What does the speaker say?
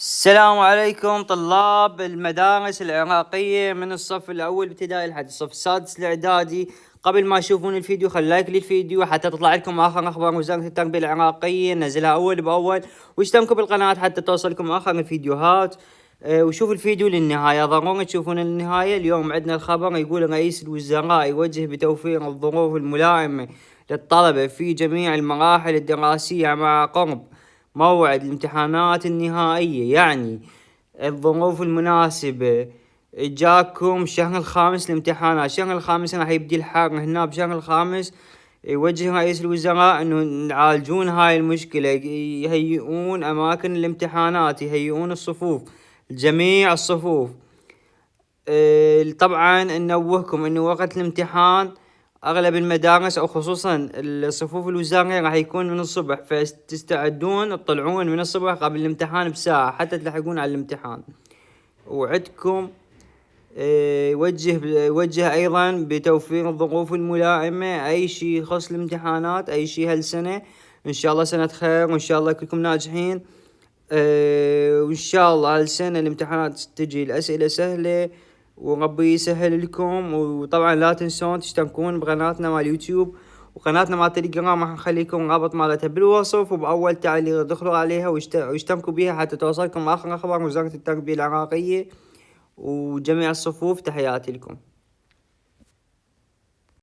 السلام عليكم طلاب المدارس العراقية من الصف الأول ابتدائي لحد الصف السادس الإعدادي. قبل ما تشوفون الفيديو خلي لايك للفيديو حتى تطلع لكم آخر أخبار وزارة التربية العراقية، نزلها أول بأول، واشتركوا بالقناة حتى توصلكم آخر الفيديوهات. وشوفوا الفيديو للنهاية، ضروري تشوفون النهاية. اليوم عندنا الخبر يقول رئيس الوزراء يوجه بتوفير الظروف الملائمة للطلبة في جميع المراحل الدراسية مع قرب موعد الامتحانات النهائية، يعني الظروف المناسبة. جاكم شهر الخامس الامتحانات، شهر الخامس راح يبدي الحر هنا بشهر الخامس. يوجه رئيس الوزراء انه يعالجون هاي المشكلة، يهيئون اماكن الامتحانات، يهيئون الصفوف، جميع الصفوف. طبعا ننوهكم انه وقت الامتحان اغلب المدارس او خصوصا الصفوف الوزارية راح يكون من الصبح، فتستعدون تطلعون من الصبح قبل الامتحان بساعة حتى تلحقون على الامتحان. وعدكم وجه ايضا بتوفير الظروف الملائمة، اي شيء يخص الامتحانات، اي شيء هالسنة ان شاء الله سنة خير، وان شاء الله كلكم ناجحين. وان شاء الله هالسنة الامتحانات تجي الاسئلة سهلة وربي يسهل لكم. وطبعا لا تنسون تشتركون بقناتنا مال يوتيوب، وقناتنا مال تليجرام راح نخليكم رابط مالتها بالوصف وبأول تعليق، دخلوا عليها واشتركوا بيها حتى توصلكم آخر أخبار وزارة التربية العراقية وجميع الصفوف. تحياتي لكم.